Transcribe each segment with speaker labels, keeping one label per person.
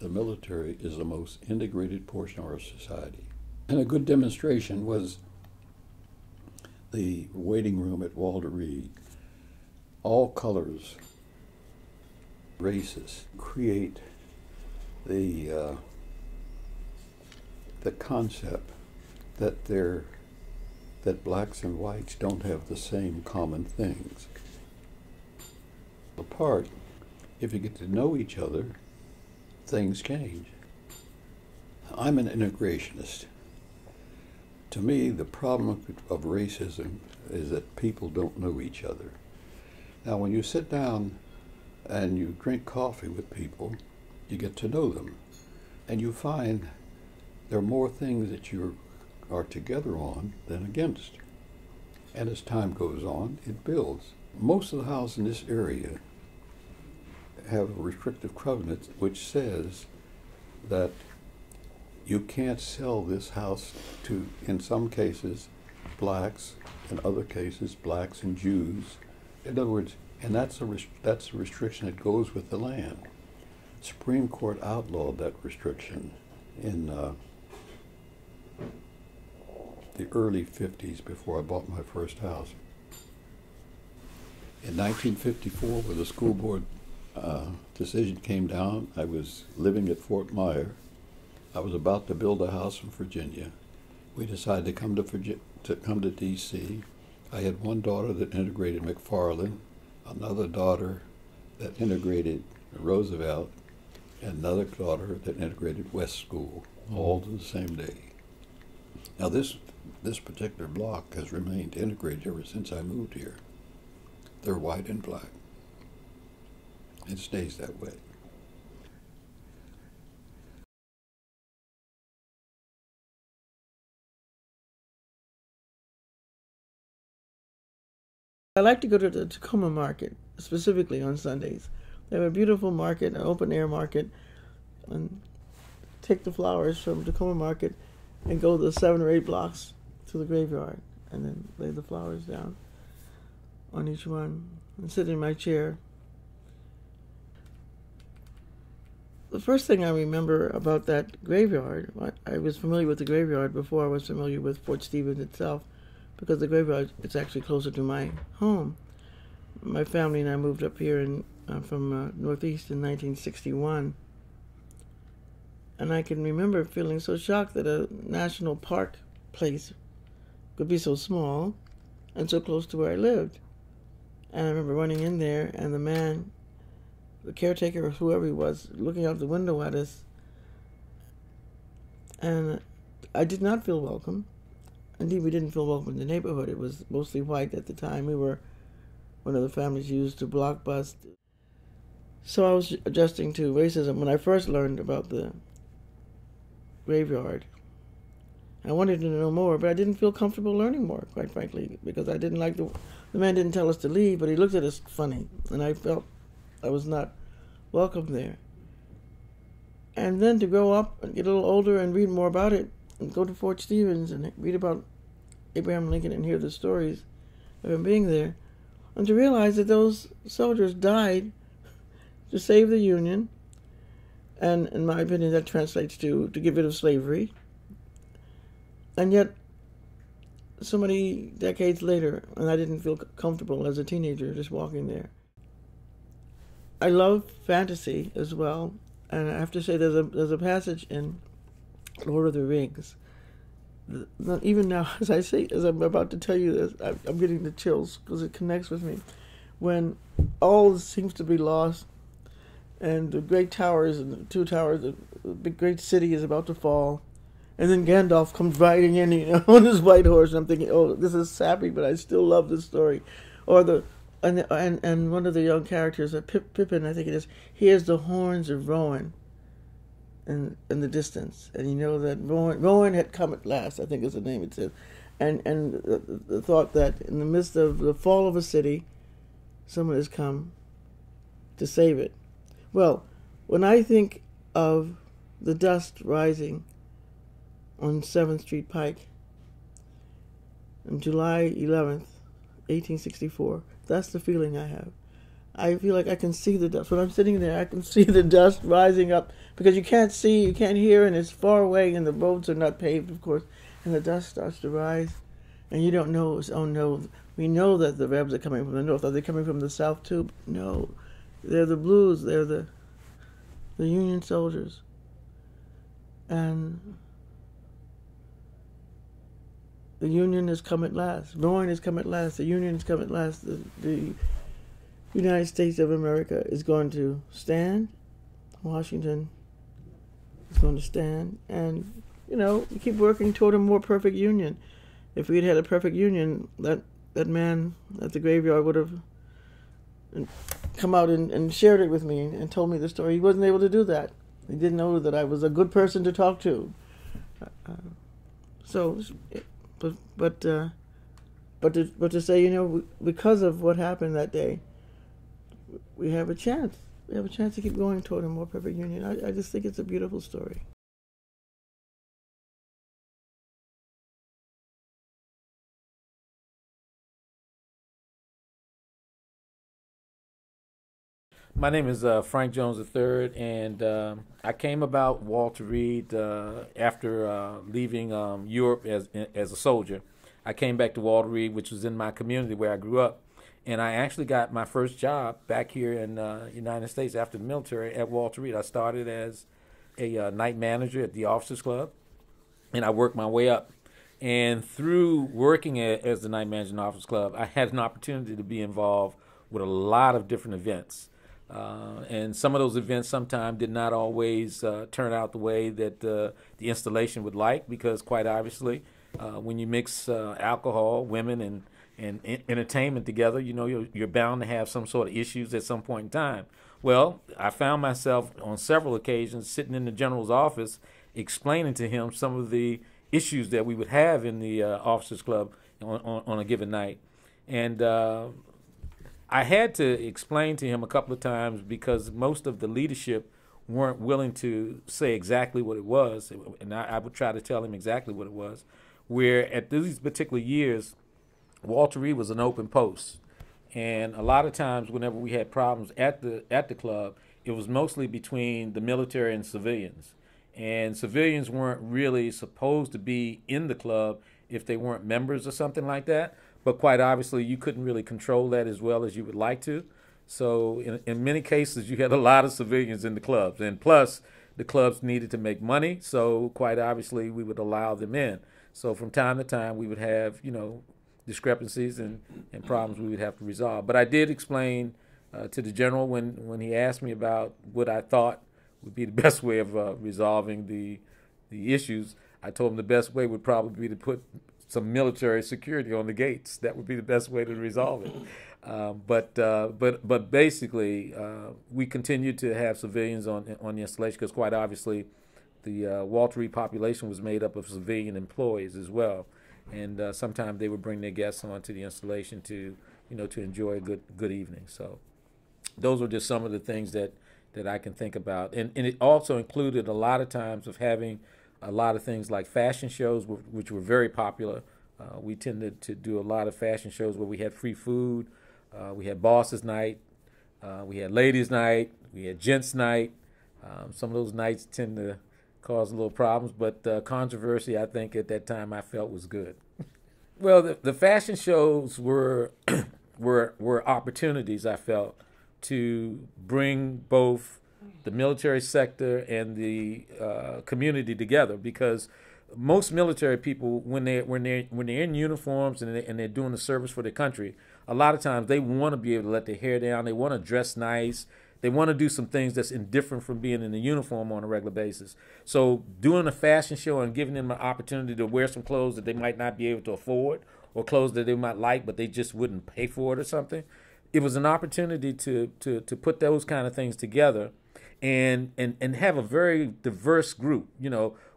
Speaker 1: the military is the most integrated portion of our society. And a good demonstration was the waiting room at Walter Reed. All colors, races create the concept that blacks and whites don't have the same common things. Apart, if you get to know each other, things change. I'm an integrationist. To me, the problem of racism is that people don't know each other. Now, when you sit down and you drink coffee with people, you get to know them, and you find there are more things that you are together on than against. And as time goes on, it builds. Most of the houses in this area have a restrictive covenant which says that you can't sell this house to, in some cases, blacks, in other cases, blacks and Jews. In other words, and that's a restriction that goes with the land. Supreme Court outlawed that restriction in the early 50s before I bought my first house. In 1954, when the school board decision came down, I was living at Fort Myer. I was about to build a house in Virginia. We decided to come to D.C. I had one daughter that integrated McFarland, another daughter that integrated Roosevelt, and another daughter that integrated West School, all to the same day. Now this particular block has remained integrated ever since I moved here. They're white and black. It stays that way.
Speaker 2: I like to go to the Tacoma market, specifically on Sundays. They have a beautiful market, an open air market, and take the flowers from Tacoma market and go the 7 or 8 blocks to the graveyard, and then lay the flowers down on each one and sit in my chair. The first thing I remember about that graveyard, I was familiar with the graveyard before I was familiar with Fort Stevens itself, because the graveyard is actually closer to my home. My family and I moved up here from Northeast in 1961. And I can remember feeling so shocked that a national park place could be so small and so close to where I lived. And I remember running in there, and the man, the caretaker or whoever he was, looking out the window at us. And I did not feel welcome. Indeed, we didn't feel welcome in the neighborhood. It was mostly white at the time. We were one of the families used to block bust. So I was adjusting to racism when I first learned about the graveyard. I wanted to know more, but I didn't feel comfortable learning more, quite frankly, because I didn't like the man didn't tell us to leave, but he looked at us funny, and I felt I was not welcome there. And then to grow up and get a little older and read more about it, and go to Fort Stevens and read about Abraham Lincoln and hear the stories of him being there, and to realize that those soldiers died to save the Union, and in my opinion that translates to get rid of slavery. And yet, so many decades later, and I didn't feel comfortable as a teenager just walking there. I love fantasy as well, and I have to say there's a passage in Lord of the Rings. Even now, as I'm about to tell you this, I'm getting the chills because it connects with me. When all seems to be lost, and the great towers and the 2 towers, the big great city is about to fall, and then Gandalf comes riding in, on his white horse, and I'm thinking, oh, this is sappy, but I still love this story. Or and one of the young characters, Pippin, I think it is, hears the horns of Rowan in the distance, and you know that Rowan had come at last, I think is the name it says, and the thought that in the midst of the fall of a city, someone has come to save it. Well, when I think of the dust rising on 7th Street Pike on July 11th, 1864, that's the feeling I have. I feel like I can see the dust. When I'm sitting there, I can see the dust rising up because you can't see, you can't hear, and it's far away, and the roads are not paved, of course, and the dust starts to rise, and you don't know. Oh no, we know that the Rebs are coming from the north. Are they coming from the south too? No, they're the Blues. They're the Union soldiers, and the Union has come at last. Bourne has come at last. The Union has come at last. The United States of America is going to stand. Washington is going to stand. And, we keep working toward a more perfect union. If we had had a perfect union, that man at the graveyard would have come out and shared it with me and told me the story. He wasn't able to do that. He didn't know that I was a good person to talk to. But to say, because of what happened that day, we have a chance. We have a chance to keep going toward a more perfect union. I just think it's a beautiful story.
Speaker 3: My name is Frank Jones III, and I came about Walter Reed after leaving Europe as a soldier. I came back to Walter Reed, which was in my community where I grew up, and I actually got my first job back here in the United States after the military at Walter Reed. I started as a night manager at the Officers Club, and I worked my way up. And through working as the night manager in the Officers Club, I had an opportunity to be involved with a lot of different events. And some of those events sometimes did not always turn out the way that the installation would like, because quite obviously, when you mix alcohol, women, and entertainment together, you're bound to have some sort of issues at some point in time. Well, I found myself on several occasions sitting in the general's office explaining to him some of the issues that we would have in the Officers Club on a given night. And I had to explain to him a couple of times because most of the leadership weren't willing to say exactly what it was, and I would try to tell him exactly what it was. Where at these particular years, Walter Reed was an open post, and a lot of times whenever we had problems at the club, it was mostly between the military and civilians. And civilians weren't really supposed to be in the club if they weren't members or something like that. But quite obviously, you couldn't really control that as well as you would like to. So in many cases, you had a lot of civilians in the clubs. And plus, the clubs needed to make money. So quite obviously, we would allow them in. So from time to time, we would have, discrepancies and problems we would have to resolve. But I did explain to the general when he asked me about what I thought would be the best way of resolving the issues. I told him the best way would probably be to put some military security on the gates. That would be the best way to resolve it. But basically, we continue to have civilians on the installation because quite obviously, the Walter Reed population was made up of civilian employees as well, and sometimes they would bring their guests onto the installation to enjoy a good evening. So those were just some of the things that I can think about, and it also included a lot of times of having a lot of things like fashion shows, which were very popular. We tended to do a lot of fashion shows where we had free food, we had bosses night, we had ladies night, we had gents night. Some of those nights tend to cause a little problems, but controversy, I think at that time I felt was good. Well, the fashion shows were were opportunities, I felt, to bring both the military sector and the community together, because most military people, when they're in uniforms and they're doing the service for their country, a lot of times they want to be able to let their hair down. They want to dress nice. They want to do some things that's indifferent from being in the uniform on a regular basis. So doing a fashion show and giving them an opportunity to wear some clothes that they might not be able to afford, or clothes that they might like but they just wouldn't pay for it or something, it was an opportunity to put those kind of things together and have a very diverse group.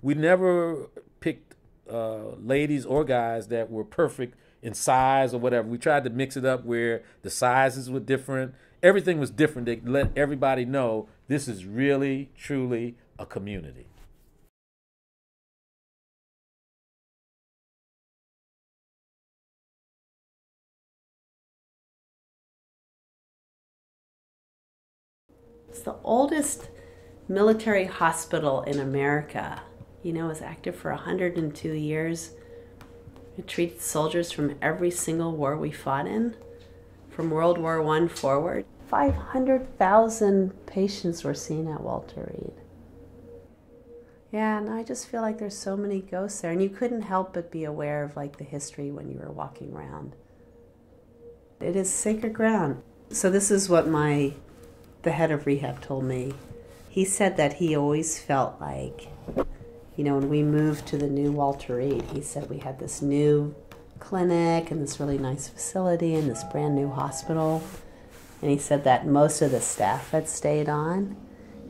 Speaker 3: We never picked ladies or guys that were perfect in size or whatever. We tried to mix it up where the sizes were different. Everything was different to let everybody know this is really, truly a community.
Speaker 4: It's the oldest military hospital in America. You know, it was active for 102 years. It treated soldiers from every single war we fought in, from World War I forward. 500,000 patients were seen at Walter Reed. Yeah, and I just feel like there's so many ghosts there, and you couldn't help but be aware of like the history when you were walking around. It is sacred ground. So this is what the head of rehab told me. He said that he always felt like, you know, when we moved to the new Walter Reed, he said we had this new clinic and this really nice facility and this brand new hospital. And he said that most of the staff had stayed on.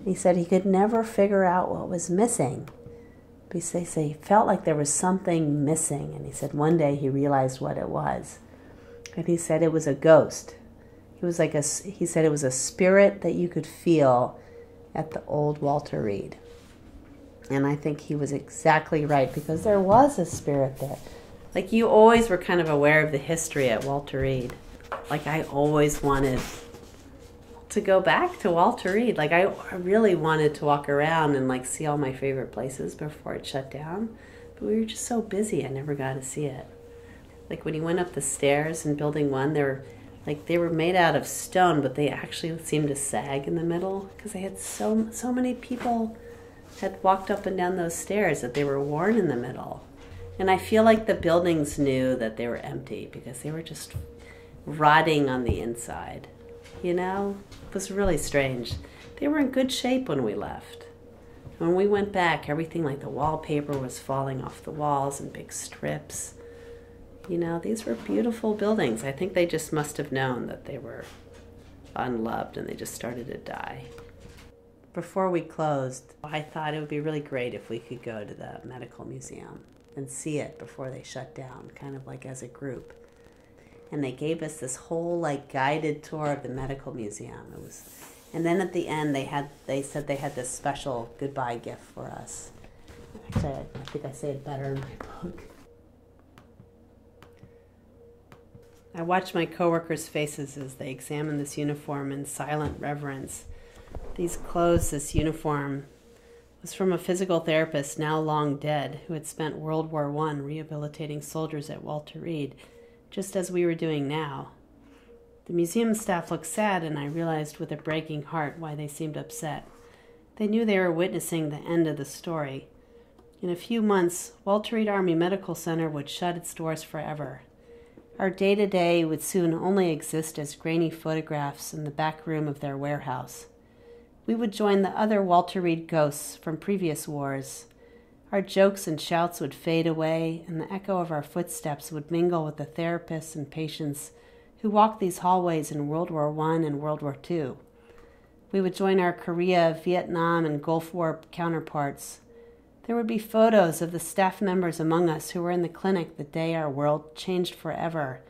Speaker 4: He said he could never figure out what was missing. But he felt like there was something missing. And he said one day he realized what it was. And he said it was a ghost. He said it was a spirit that you could feel at the old Walter Reed. And I think he was exactly right, because there was a spirit there. Like, you always were kind of aware of the history at Walter Reed. Like, I always wanted to go back to Walter Reed. Like, I really wanted to walk around and like see all my favorite places before it shut down. But we were just so busy, I never got to see it. Like, when you went up the stairs in Building 1, they were made out of stone, but they actually seemed to sag in the middle because they had so many people had walked up and down those stairs that they were worn in the middle. And I feel like the buildings knew that they were empty because they were just rotting on the inside. You know? It was really strange. They were in good shape when we left. When we went back, everything, like the wallpaper was falling off the walls in big strips. You know, these were beautiful buildings. I think they just must have known that they were unloved and they just started to die. Before we closed, I thought it would be really great if we could go to the medical museum and see it before they shut down, kind of like as a group. And they gave us this whole like guided tour of the medical museum. And then at the end they said they had this special goodbye gift for us. Actually, I think I say it better in my book. I watched my coworkers' faces as they examined this uniform in silent reverence. These clothes, this uniform, was from a physical therapist now long dead who had spent World War I rehabilitating soldiers at Walter Reed, just as we were doing now. The museum staff looked sad, and I realized with a breaking heart why they seemed upset. They knew they were witnessing the end of the story. In a few months, Walter Reed Army Medical Center would shut its doors forever. Our day-to-day would soon only exist as grainy photographs in the back room of their warehouse. We would join the other Walter Reed ghosts from previous wars. Our jokes and shouts would fade away, and the echo of our footsteps would mingle with the therapists and patients who walked these hallways in World War I and World War II. We would join our Korea, Vietnam, and Gulf War counterparts. There would be photos of the staff members among us who were in the clinic the day our world changed forever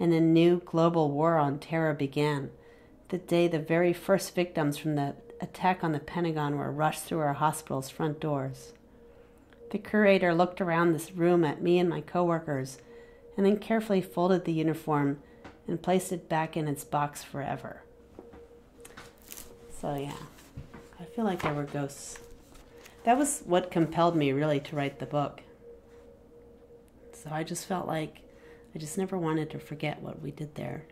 Speaker 4: and a new global war on terror began, the day the very first victims from the attack on the Pentagon were rushed through our hospital's front doors. The curator looked around this room at me and my coworkers and then carefully folded the uniform and placed it back in its box forever. So yeah, I feel like there were ghosts. That was what compelled me really to write the book. So I just felt like I just never wanted to forget what we did there.